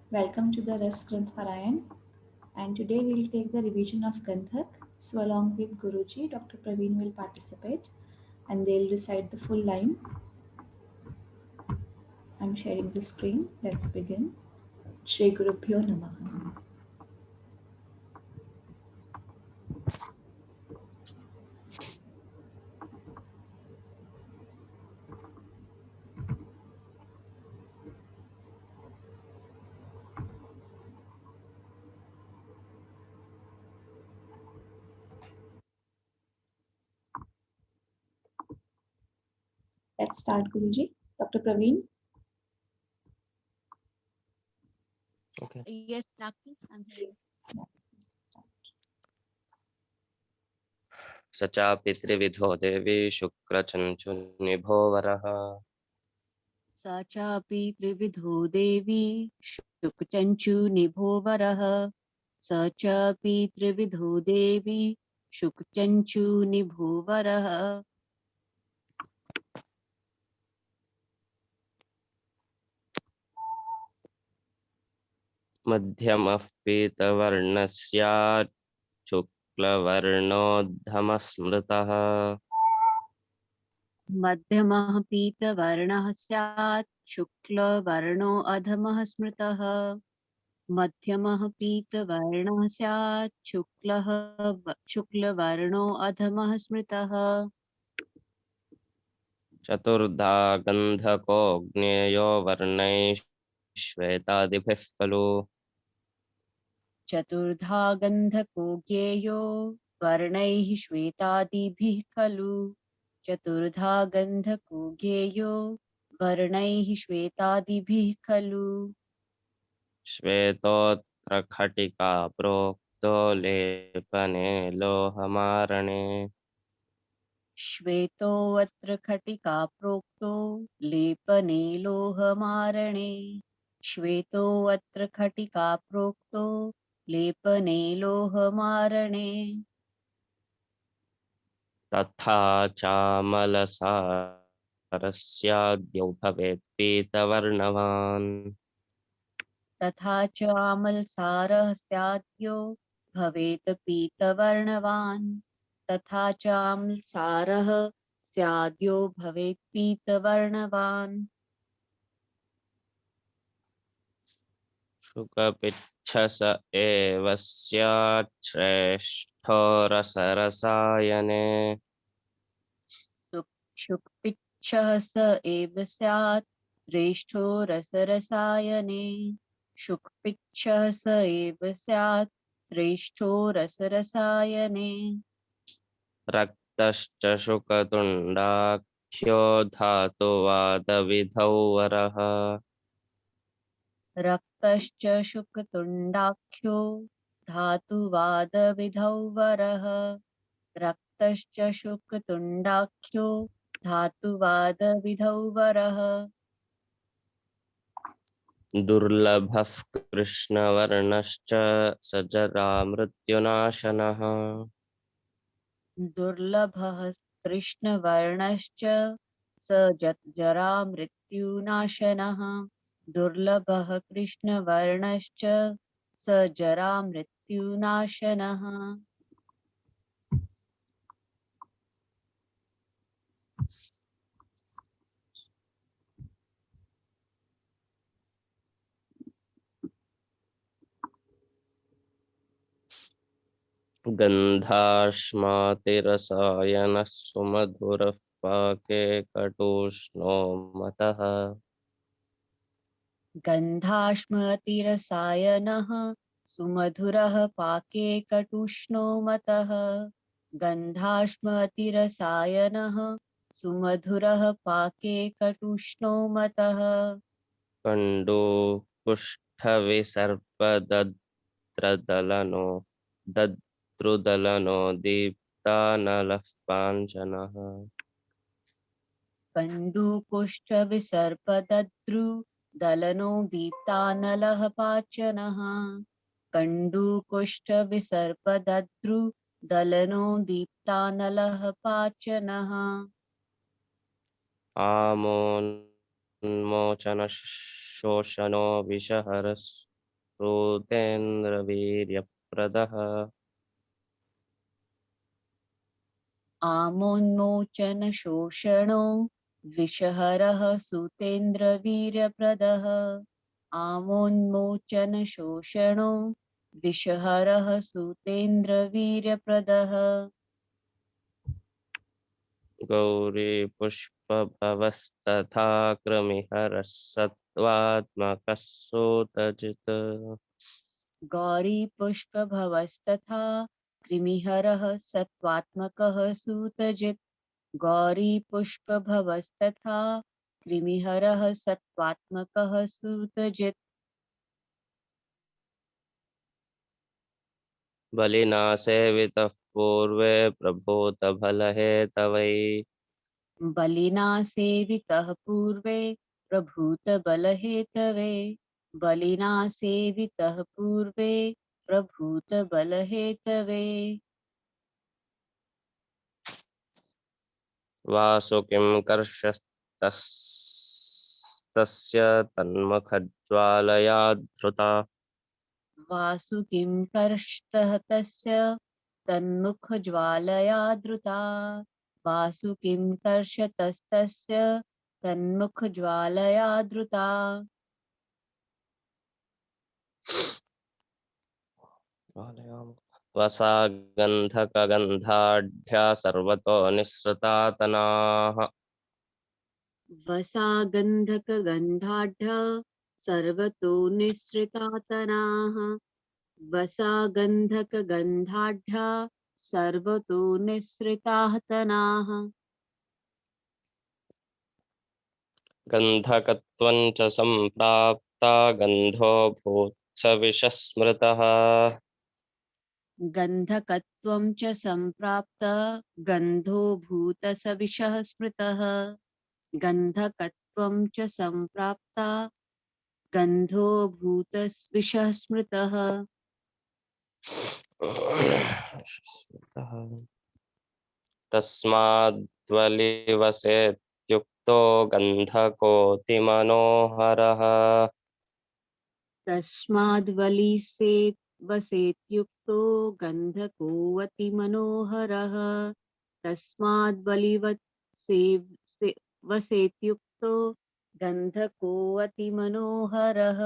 Welcome to the Ras Granth Parayan, and today we'll take the revision of Gandhak. So, along with Guruji, Dr. Praveen will participate and they'll recite the full line. I'm sharing the screen. Let's begin. Shri Guru Pyo Namaha. Let's start, Guruji. Dr. Praveen. Okay. Yes, Rakhi, I'm here. Yeah, let's start. स चापि त्रिविधो देवी शुक्रचञ्चुनिभो वरः सा चापि त्रिविधो देवी शुकचञ्चू वरः स चापि त्रिविधो देवी शुकचञ्चू वरः मध्यमः पीतवर्णस्यात् शुक्लवर्णोद्धमस्मृतः मध्यमः पीतवर्णः स्यात् शुक्लवर्णो अधमः स्मृतः मध्यमः पीतवर्णः स्यात् शुक्लवर्णो अधमः स्मृतः चतुर्धा गन्धको ज्ञेयो वर्णैः श्वेतादिभिः खलु चतुर्धा गन्धको ज्ञेयो वर्णैः श्वेतादिभिः खलु चतुर्धा गन्धको ज्ञेयो वर्णैः श्वेतादिभिः खलु श्वेतोऽत्र प्रोक्तो लेपने लोहमारणे श्वेतोऽत्र खटिका प्रोक्तो लेपने लोहमारणे श्वेतोऽत्र खटिका प्रोक्तो लेपने लोहमारणे तथा चामलसारस्याद्यौ भवेत् पीतवर्णवान् तथा च आमलसारः स्याद्यो भवेत् पीतवर्णवान् तथा च आमलसारः स्याद्यो भवेत् पीतवर्णवान् शुकपिच्छस एव स्यात् श्रेष्ठो रसरसायने शुक्पिच्छः स एव स्यात् श्रेष्ठो रसरसायने शुक्पिच्छः स एव स्यात् श्रेष्ठो रसरसायने रक्तश्च शुकतुण्डाख्यो धातुवादविधौ वरः रक्तश्च शुकतुण्डाख्यो धातुवादविधौ वरः रक्तश्च शुकतुण्डाख्यो धातुवादविधौ वरः दुर्लभः कृष्णवर्णश्च सजरामृत्युनाशनः दुर्लभः कृष्णवर्णश्च स जरामृत्युनाशनः दुर्लभः कृष्णवर्णश्च स जरामृत्युनाशनः गन्धाश्मातिरसायनः सुमधुरः पाके कटुष्णो मतः गन्धाश्मतिरसायनः सुमधुरः पाके कटुष्णो मतः गन्धाश्मतिरसायनः सुमधुरः पाके कटुष्णो मतः कण्डूकुष्ठविसर्पदद्रदलनो दद्रुदलनो दीप्तानलः पाञ्जनः कण्डूकुष्ठविसर्पदद्रु दलनो दीप्तानलः पाचनः कण्डूकुष्ठविसर्पदद्रु दलनो दीप्तानलः पाचनः आमोन्मोचनशोषणो विषहरः श्रुतेन्द्रवीर्यप्रदः आमोन्मोचन शोषणो विषहरः सुतेन्द्रवीर्यप्रदः आमोन्मोचन शोषणो विषहरः सुतेन्द्रवीर्यप्रदः गौरीपुष्पभवस्तथा कृमिहरः सत्त्वात्मकः सूतजित् गौरीपुष्पभवस्तथा कृमिहरः सत्त्वात्मकः सूतजित् गौरीपुष्पभवस्तथा कृमिहरः सत्त्वात्मकः सूतजित् बलिना सेवितः पूर्वे प्रभूतबलहेतवै बलिना सेवितः पूर्वे प्रभूतबलहेतवे बलिना सेवितः पूर्वे प्रभूतबलहेतवे वासुकिं कर्षस्तस्य तन्मुखज्वालया धृता वासुकिं कर्षतः तस्य तन्मुखज्वालया धृता वासुकिं कर्षतस्तस्य तन्मुखज्वालया धृता वसा गन्धकगन्धाढ्या सर्वतो निःसृतातनाः वसा गन्धकगन्धाढ्य सर्वतो निःसृतातनाः वसा गन्धकगन्धाढ्य सर्वतो निःसृतातनाः गन्धकत्वं च सम्प्राप्ता गन्धो भूत्सविषस्मृतः गन्धकत्वं च सम्प्राप्त गन्धो भूतसविषः स्मृतः गन्धकत्वं च सम्प्राप्ता गन्धो भूतस्विषः स्मृतः तस्माद्वलिवसेत्युक्तो गन्धकोऽतिमनोहरः तस्माद्वलिवसेत्युक्तो गन्धकोऽतिमनोहरः तस्माद्वलिवसेत्युक्तो गन्धकोऽतिमनोहरः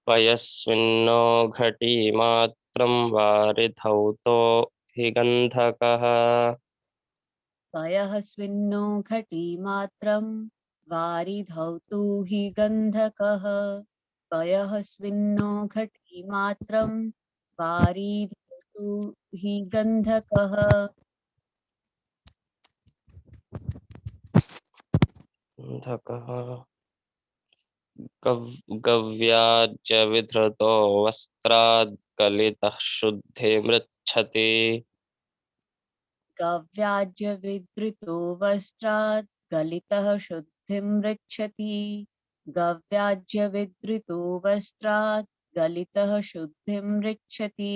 पयस्विन्नो घटीमात्रं वारिधौतो हि गन्धकः पयः स्विन्नो घटीमात्रं वारिधौतो हि गन्धकः पयः स्विन्नो घटीमात्रं वारिधौतो हि गन्धकः गन्धकः गव्याज्यविधृतो वस्त्रात् गलितः शुद्धिमृच्छति गव्याज्यविधृतो वस्त्रात् गलितः शुद्धिं रक्षति गव्याज्यविधृतो वस्त्रात् गलितः शुद्धिं रक्षति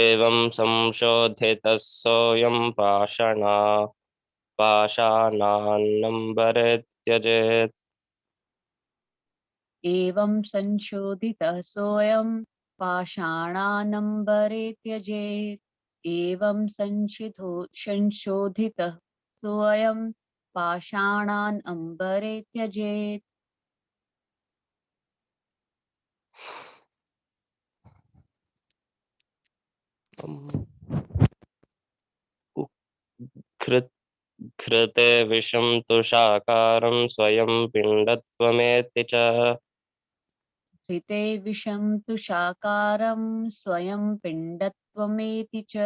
एवं संशोधितः सोऽयं पाषाणान्नम्बरे त्यजेत् एवं संशोधितः सोऽयं पाषाणानम्बरे त्यजेत् एवं संशोधितः सोऽयं पाषाणान् अम्बरे त्यजेत् घृते विषं तुषाकारं स्वयं पिण्डत्वमेति च घृते विषं तुषाकारं स्वयं पिण्डत्वमेति च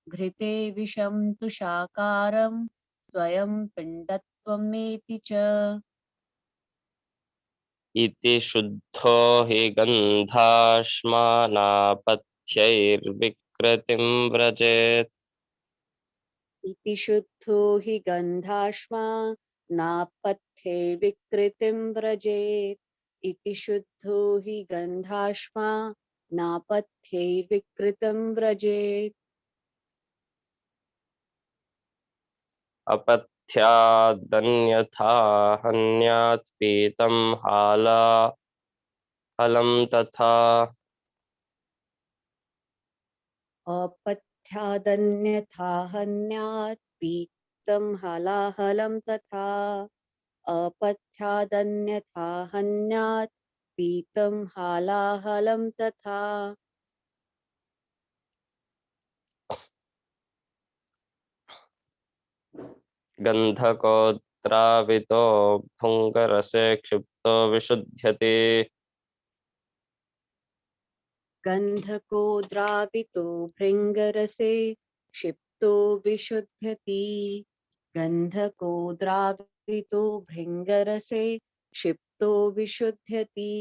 घृते विषं तुषाकारं स्वयं पिण्डत्वमेति च इति शुद्धो हि गन्धाश्मानापथ्यैर्विकृतिं व्रजेत् इति शुद्धो हि गन्धाश्मा नापथ्ये विकृतिं व्रजेत् इति शुद्धो हि गन्धाश्मा नापथ्ये विकृतं व्रजेत् अपथ्यादन्यथा हन्यात् पीतं हलं तथा अपथ्यादन्यथा हन्यात् पीतं हलाहलं तथा अपथ्यादन्यथा हन्यात् पीतं हालाहलं तथा गन्धकोद्रावितो भृङ्गरसे क्षिप्तो विशुध्यते गन्धको द्रावितो भृङ्गरसे क्षिप्तो विशुध्यति गन्धको द्रावितो भृङ्गरसे क्षिप्तो विशुध्यति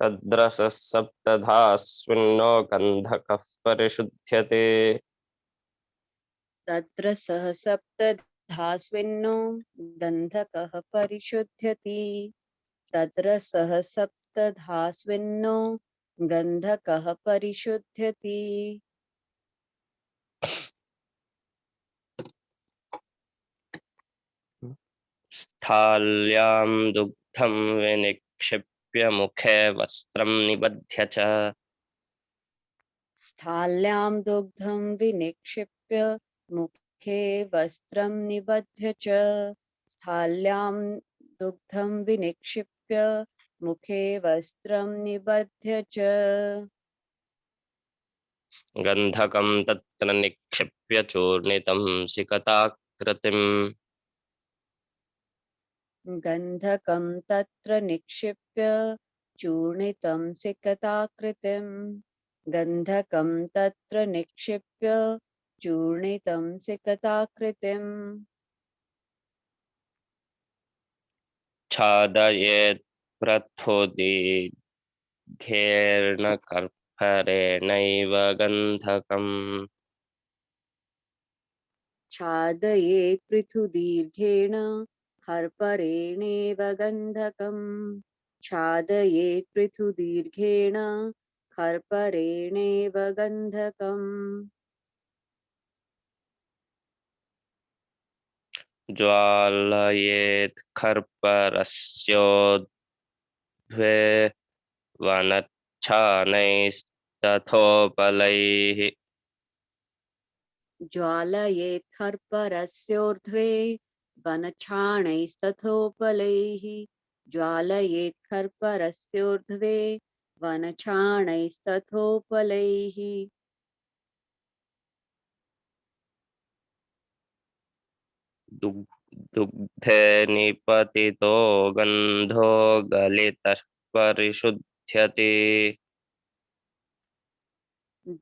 तद्रसः सप्तधा स्विन्नो गन्धकः परिशुध्यते तत्र सः सप्तधास्विन्नो गन्धकः परिशुध्यति तत्र सः सप्तधास्विन्नो गन्धकः परिशुध्यति स्थाल्यां दुग्धं विनिक्षिप्य मुखे वस्त्रं निबध्य च स्थाल्यां दुग्धं विनिक्षिप्य मुखे वस्त्रं निबध्य च स्थाल्यां दुग्धं विनिक्षिप्य मुखे वस्त्रं निबध्य च गन्धकं तत्र निक्षिप्य चूर्णितं सिकताकृतिम् गन्धकं तत्र निक्षिप्य चूर्णितं सिकताकृतिं गन्धकं तत्र निक्षिप्य चूर्णितं सिकताकृतिम् छादयेत् प्रथोदीर्घेर्णकर्परेणैव गन्धकम् छादयेत् पृथुदीर्घेण खर्परेणेव गन्धकम् छादयेत् पृथुदीर्घेण खर्परेणेव गन्धकम् ज्वालयेत् खर्परस्योर्ध्वे वनच्छानैस्तथोपलैः ज्वालयेत् खर्परस्योर्ध्वे वनच्छाणैस्तथोपलैः ज्वालयेत् खर्परस्योर्ध्वे वनच्छाणैस्तथोपलैः दुग्धे निपतितो गन्धो गलितः परिशुध्यते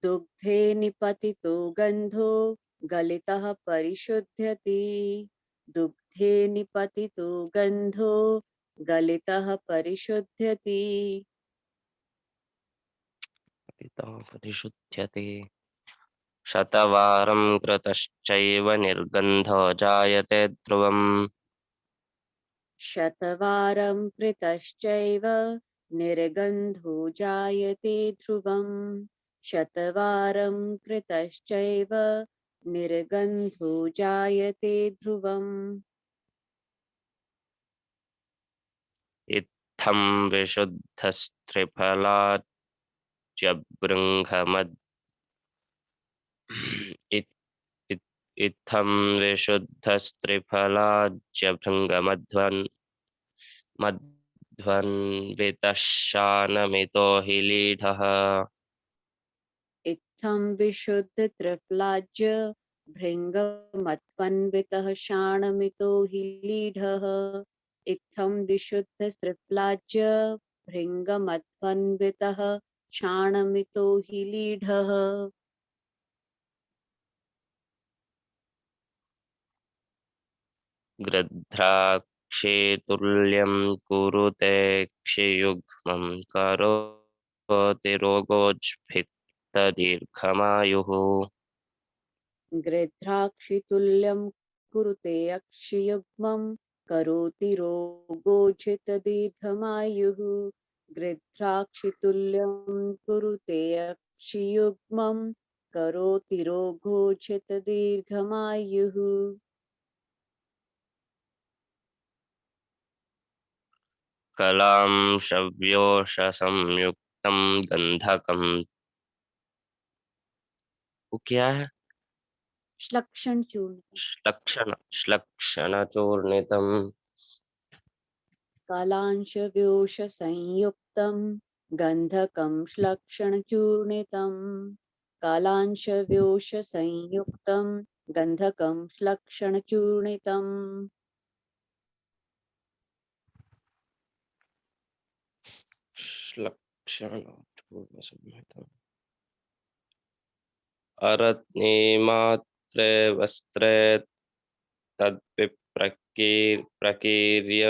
दुग्धे निपतितो गन्धो गलितः परिशुध्यति दुग्धे निपतितो गन्धो गलितः परिशुध्यति परिशुध्यते शतवारं कृतश्चैव निर्गन्धो जायते ध्रुवम् शतवारं कृतश्चैव निर्गन्धो जायते ध्रुवम् शतवारं कृतश्चैव निर्गन्धो जायते ध्रुवम् इत्थं विशुद्धस्त्रिफलाच्यभृङ्गमद् इत्थं विशुद्धस्त्रिफलाच्यभृङ्गमध्वन् मध्वन्वितः शानमितो हि लीढः इत्थं विशुद्ध त्रिफलाज्य भृङ्गमत्वन्वितः शाणमितो हि लीढः इत्थं विशुद्ध त्रिफलाज्य भृङ्गमत्वन्वितः शाणमितो हि लीढः गृध्राक्षेतुल्यं कुरुते क्षियुग्मं करोति रोगोज्भिक्तदीर्घमायुः गृध्राक्षितुल्यं कुरुते अक्षियुग्मं करोति रोगोजितदीर्घमायुः गृध्राक्षितुल्यं कुरुते अक्षियुग्मं करोति रोगोचित दीर्घमायुः कलां शव्योष संयुक्तं गंधकम। वो क्या है? श्लक्षण चूर्ण श्लक्षण चूर्णितम। कालांश व्योष संयुक्तं गंधकं श्लक्षण चूर्णितं कालांश व्योष संयुक्तं गंधकं श्लक्षण चूर्णितम् श्लक्षण चूर्ण संहिता। अरत्नेमात्रे वस्त्रे प्रकीर्य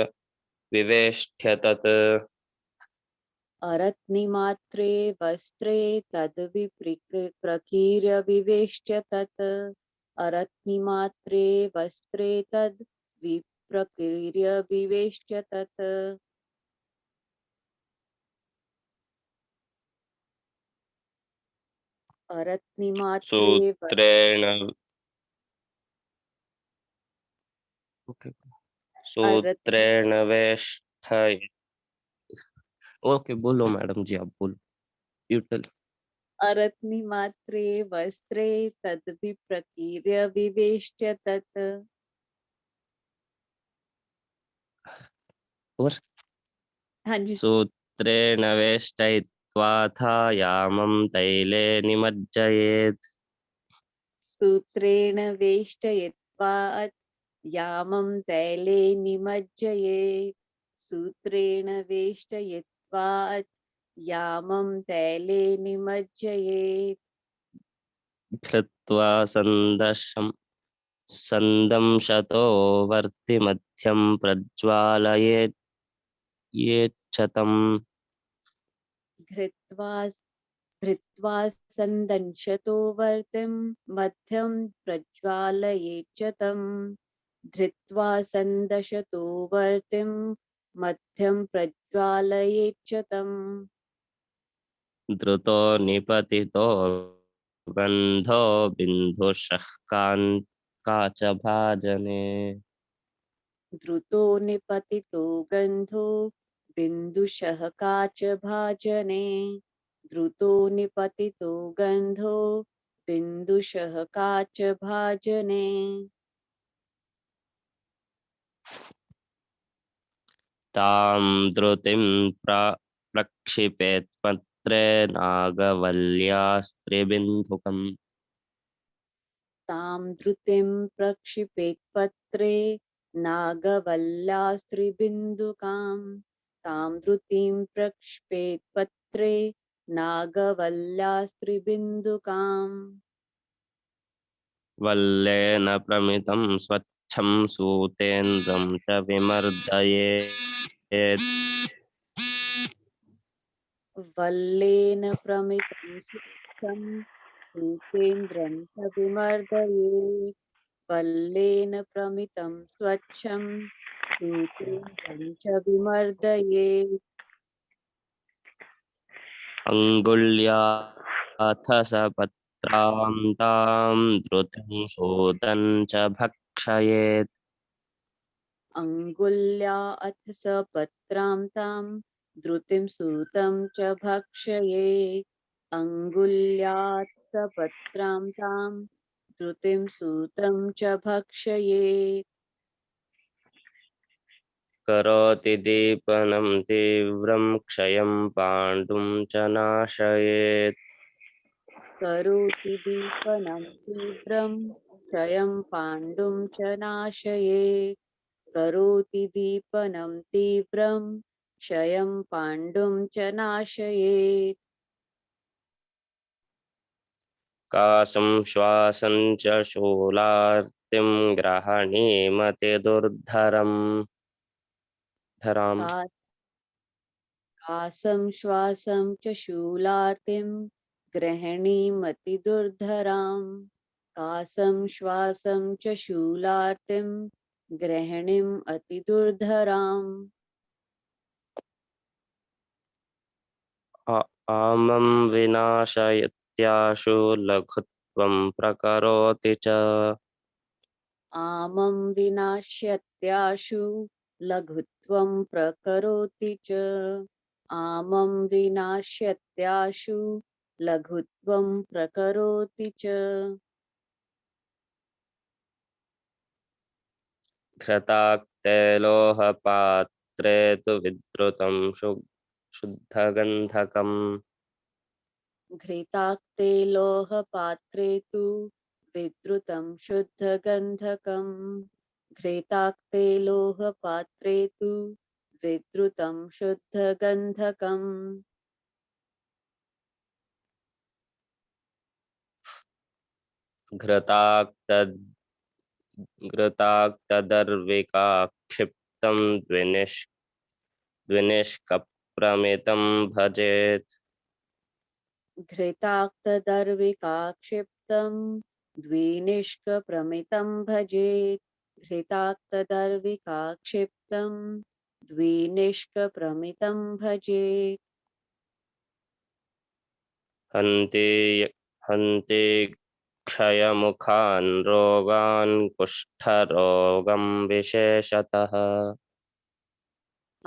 विवेष्ट्य तत्। अरत्निमात्रे वस्त्रे तद्विप्रकीर्य विवेश्य तत् अरत्निमात्रे वस्त्रे तद्विप्रकीर्य विवेश्य तत् अरत्निमात्रे सूत्रेण सूत्रेण वेष्ठय। ओके बोलो मैडम जी, आप बोलो। You tail. अरत्निमात्रे वस्त्रे तद्विप्रकीर्य विवेश्य तत् और हाँ जी सूत्रेण वेष्टयित्वाथा यामं तैले निमज्जयेत्। सूत्रेण वेष्टयित्वा यामं तैले निमज्जयेत् सूत्रेण वेष्टयित्वा यामं तैले निमज्जयेत् धृत्वा संदंशतो वर्तिमध्यं प्रज्वालयेत् येच्छतम्। धृत्वा धृत्वा संदंशतो वर्तिं मध्यं प्रज्वालयेच्च तं धृत्वा संदशतो वर्तिं मध्यं प्रज्वालयेच्च तम् द्रुतो निपतितो गन्धो बिन्दुशः काचभाजने। द्रुतो निपतितो गन्धो बिन्दुशः काचभाजने द्रुतो निपतितो गन्धो बिन्दुशः काचभाजने तां द्रुतिं प्रक्षिपेत् पत्रे नागवल्यास्त्रिबिन्धुकम्। तां द्रुतिं प्रक्षिपेत् पत्रे नागवल्ल्यास्त्रिबिन्दुकाम् तां द्रुतिं प्रक्षिपेत् पत्रे नागवल्ल्यास्त्रिबिन्दुकाम् वल्लेन प्रमितं स्वच्छं सूतेन्द्रं च विमर्दयेत्। वल्लेन प्रमितं सुखं भूतेन्द्रं च विमर्दयेत् वल्लेन प्रमितं स्वच्छं भूतेन्द्रं च विमर्दयेत् अङ्गुल्याथ सपत्रां तां द्रुतं सूतं च भक्षयेत्। अङ्गुल्या अथ सपत्रां तां द्रुतिं सूतं च भक्षयेत् अङ्गुल्यात् सपत्रां तां द्रुतिं सूतं च भक्षयेत् करोति दीपनं तीव्रं क्षयं पाण्डुं च नाशयेत्। करोति दीपनं तीव्रं क्षयं पाण्डुं च नाशयेत् करोति दीपनं तीव्रं क्षयं पाण्डुं च नाशयेत् कासं श्वासं च शूलार्तिं ग्रहणीमतिदुर्धरम् धराम्। कासं श्वासं च शूलार्तिं गृहिणीमतिदुर्धराम् कासं श्वासं च शूलार्तिं गृहिणीम् अतिदुर्धराम् आमं विनाशयत्याशु लघुत्तमं लघुत्वं प्रकरोति च। आमं विनाश्यत्याशु लघुत्वं प्रकरोति च। आमं विनाश्यत्याशु लघुत्वं प्रकरोति च। घृताक्तैलोहपात्रे तु विद्रुतं शुद्धगन्धकम्। घृताक्ते लोहपात्रे तु विद्रुतं शुद्धगन्धकम्। घृताक्ते लोहपात्रे तु विद्रुतं शुद्धगन्धकम्। घृताक्तदर्विकाक्षिप्तं द्विनिष्कप्रमितं भजेत्। घृताक्तदर्विकाक्षिप्तं द्विनिष्कप्रमितं भजेत्। घृताक्तदर्विकाक्षिप्तं द्विनिष्कप्रमितं भजेत्। हन्ति क्षयमुखान् रोगान् कुष्ठरोगं विशेषतः।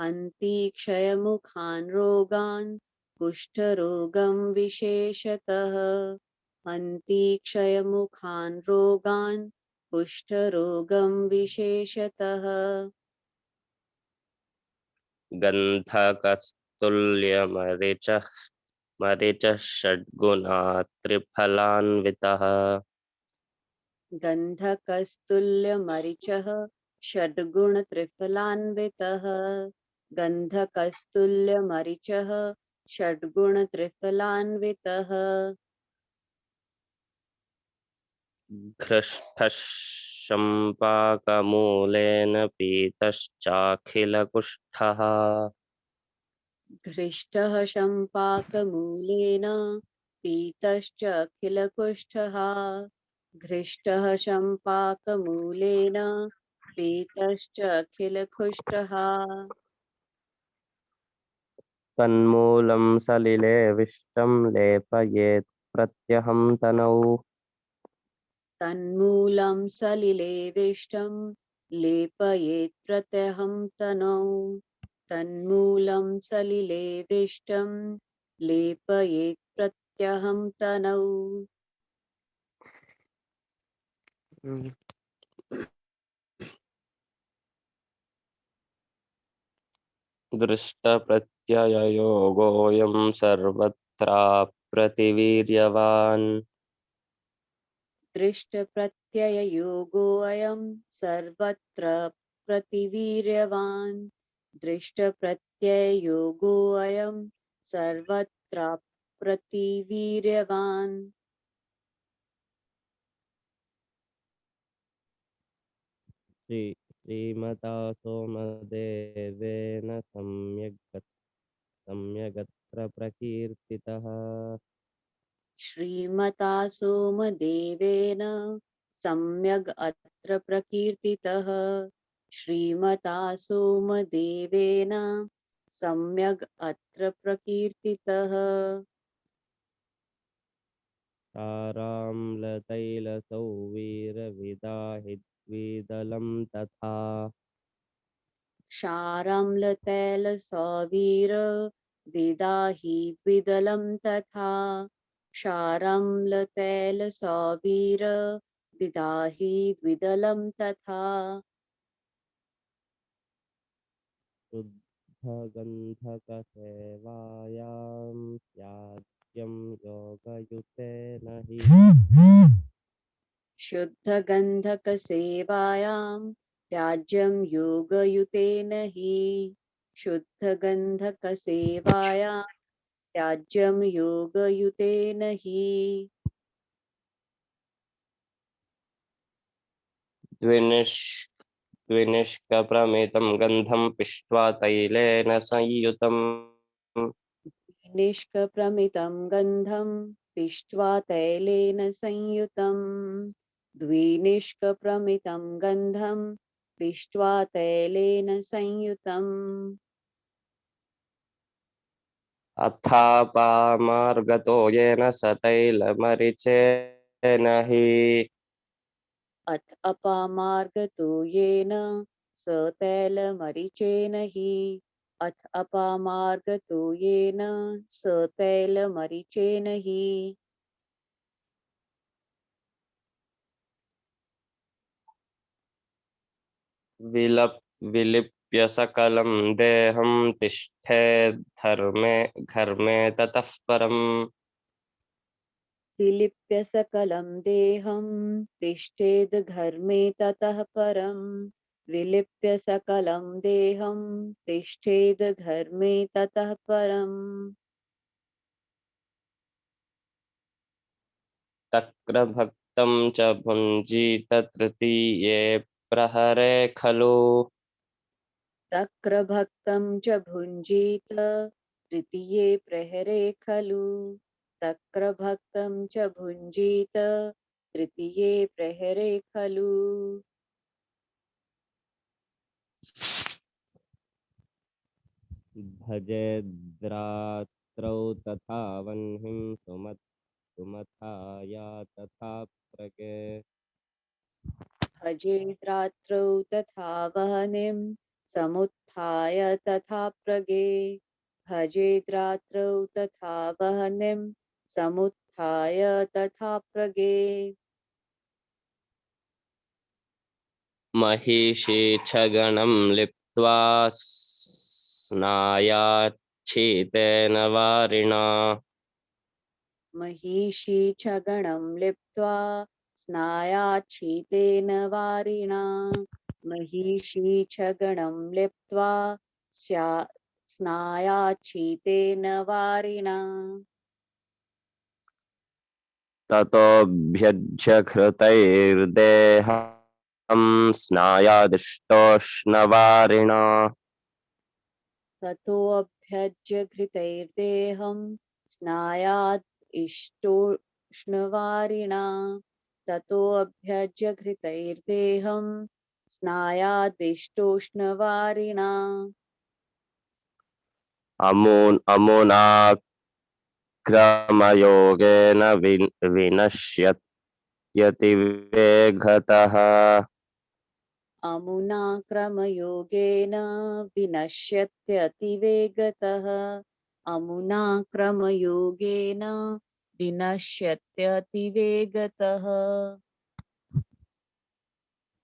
हन्ति क्षयमुखान् रोगान् कुष्ठरोगं विशेषतः। हन्ति क्षयमुखान् रोगान् कुष्ठरोगं विशेषतः। मरिचः षड्गुणा त्रिफलान्वितः। गन्धकस्तुल्यमरिचः षड्गुणत्रिफलान्वितः। गन्धकस्तुल्यमरिचः षड्गुणत्रिफलान्वितः। घृष्टः शम्पाकमूलेन पीतश्चाखिलकुष्ठः। घृष्टः शम्पाकमूलेन पीतश्च अखिलकुष्ठः। घृष्टः शम्पाकमूलेन पीतश्च अखिलकुष्ठः। तन्मूलं सलिले विष्टं लेपयेत् प्रत्यहं तनौ। तन्मूलं सलिलेविष्टं लेपयेत् प्रत्यहं तनौ। तन्मूलं सलिलेविष्टं लेपयेत् प्रत्यहं तनौ। दृष्टप्रत्यययोगोऽयं सर्वत्राप्रतिवीर्यवान्। दृष्टप्रत्यययोगोऽयं सर्वत्र प्रतिवीर्यवान्। दृष्टप्रत्यययोगोऽयं सर्वत्र प्रतिवीर्यवान्। श्रीमता सोमदेवेन सम्यगत्र प्रकीर्तितः। श्रीमता सोमदेवेन सम्यग् अत्र प्रकीर्तितः। श्रीमता सोमदेवेन सम्यग् अत्र प्रकीर्तितः। क्षाराम्लतैलसौवीरविदाहिद्विदलं तथा। क्षाराम्लतैलसौवीर विदाहि द्विदलं तथा। क्षाराम्लतैलसौवीर विदाहि द्विदलं तथा। शुद्धगन्धकसेवायां त्याज्यं योगयुतेन हि। शुद्धगन्धकसेवायां त्याज्यं योगयुतेन हि। शुद्धगन्धकसेवायां त्याज्यं योगयुतेन हि। द्विनिष्कप्रमितं गन्धं पिष्ट्वा तैलेन संयुतं। निष्कप्रमितं गन्धं पिष्ट्वा तैलेन संयुतं। द्विनिष्कप्रमितं गन्धं पिष्ट्वा तैलेन संयुतम्। अथापामार्गतो येन स तैलमरिचे नहि अथ अपामार्गतो येन स तैलमरिचेन हि अथ अपामार्गतो येन स तैलमरिचेन हि विलिप्य सकलं देहं तिष्ठेद्धर्मे ततः परम् विलिप्य सकलं देहं तिष्ठेद् घर्मे ततः परम् विलिप्य सकलं देहं तिष्ठेद् घर्मे ततः परम् तक्रभक्तं च भुञ्जीत तृतीये प्रहरे खलु तक्रभक्तं च भुञ्जीत तृतीये प्रहरे खलु तक्रभक्तं च भुञ्जीत तृतीये प्रहरे खलु भजेद्रात्रौ तथा वह्निं सुमथाया तथा प्रगे भजेद्रात्रौ तथा वह्निं समुत्थाय तथा प्रगे भजेद्रात्रौ तथा वह्निं समुत्थाय तथा प्रगे महिषी छगणं लिप्त्वा स्नायाच्छीतेन वारिणा महिषी छगणं लिप्त्वा स्नायाच्छीतेन वारिणा महिषी छगणं लिप्त्वा स्नायाच्छीतेन वारिणा ततोऽभ्यज्यघृतैर्देहं स्नायादिष्टोष्णवारिणा ततोऽभ्यज्य घृतैर्देहं स्नायाद् इष्टोष्णवारिणा ततोऽभ्यज्य घृतैर्देहं स्नायादिष्टोष्णवारिणा अमुनाक्रमयोगेन विनश्यत्यतिवेगतः अमुना क्रमयोगेन विनश्यत्यतिवेगतः अमुना क्रमयोगेन विनश्यत्यतिवेगतः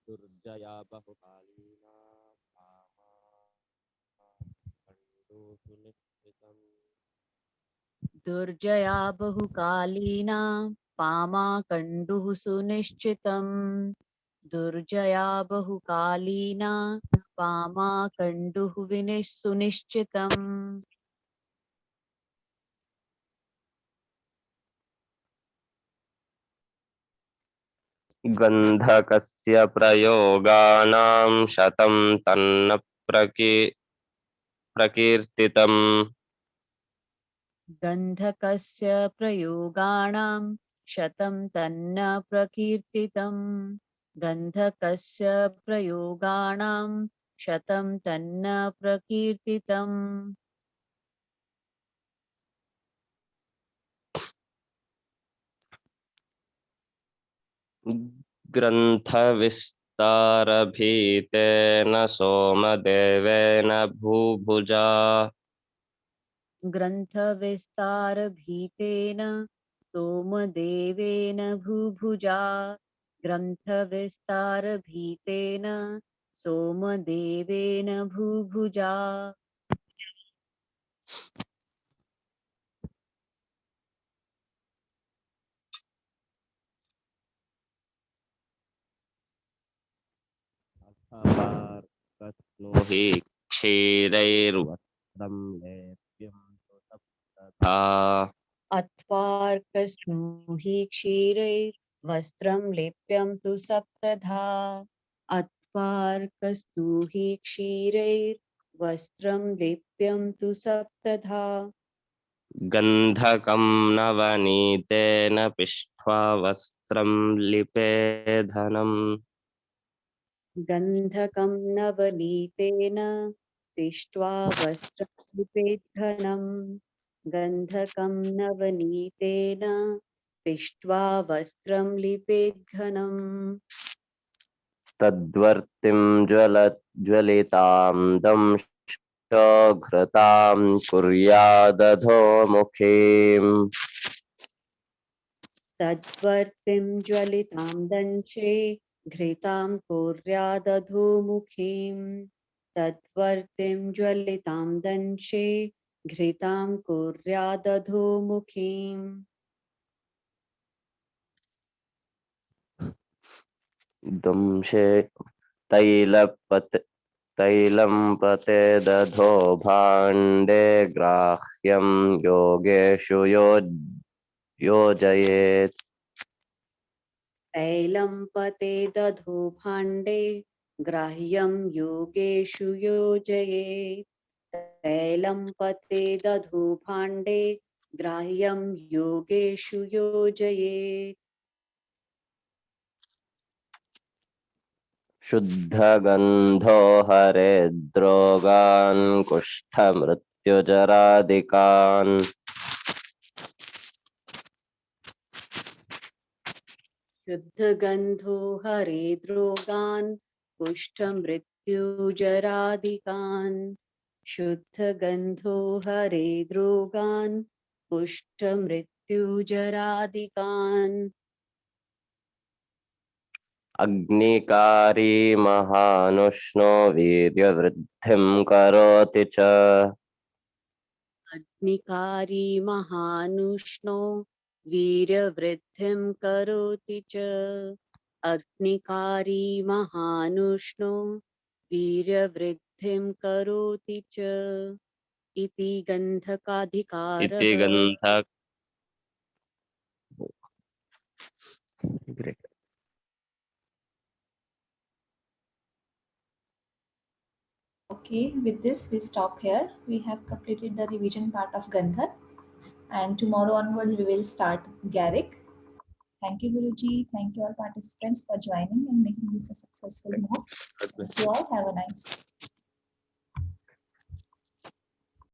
दुर्जया बहुकालीना सुनिश्चितम् दुर्जया बहुकालीना पामाकण्डुः सुनिश्चितम् दुर्जया बहुकालीना पामाकण्डुः सुनिश्चितम् गन्धकस्य प्रयोगाणां शतं तन्न प्रकीर्तितम् गन्धकस्य प्रयोगाणां शतं तन्न प्रकीर्तितम् गन्धकस्य प्रयोगाणां शतं तन्न प्रकीर्तितम् ग्रन्थविस्तारभीतेन सोमदेवेन भूभुजा ग्रन्थविस्तारभीतेन सोमदेवेन भूभुजा ग्रन्थविस्तारभीतेन सोमदेवेन भूभुजा अथवार्कस्नुहि क्षीरैर्वस्त्रं लेप्यं तु तथा अथवार्कस्नुहि क्षीरैर्वस्त्रं लेप्यं तु सप्तधा अथवार्कस्नुहि क्षीरैर्वस्त्रं लेप्यं तु सप्तधा गन्धकं नवनीतेन पिष्ट्वा वस्त्रं लिपेधनम् गन्धकं नवनीतेन पिष्ट्वा वस्त्रं लिपेद्धनम् गन्धकं नवनीतेन पिष्ट्वा वस्त्रं लिपेत् घनम् तद्वर्तिं ज्वलितां दंशघृतां कुर्यादधो मुखीम् तद्वर्तिं ज्वलितां दंशे घृतां कुर्यादधोमुखीम् तद्वर्तिं ज्वलितां दंशे घृतां कुर्यादधोमुखीम् दंशे तैलं पते दधो भाण्डे ग्राह्यं योगेषु योजयेत् तैलं पते दधो भाण्डे ग्राह्यं योगेषु योजयेत् तैलं पते दधो भाण्डे ग्राह्यं योगेषु योजयेत् शुद्धगन्धो हरेद्रोगान् कुष्ठमृत्युजरादिकान् शुद्धगन्धो हरेद्रोगान् कुष्ठमृत्युजरादिकान् शुद्धगन्धो हरेद्रोगान् कुष्ठमृत्युजरादिकान् अग्निकारी महानुष्णो वीर्यवृद्धिं करोति च अग्निकारी महानुष्णो वीर्यवृद्धिं करोति च अग्निकारी महानुष्णो वीर्यवृद्धिं करोति च इति गन्धकाधिकारः इति गन्धक Okay, with this we stop here. We have completed the revision part of Gandhar, and tomorrow onwards we will start Garrick. Thank you, Guruji. Thank you all participants for joining and making this a successful move. Thank you all. Have a nice day.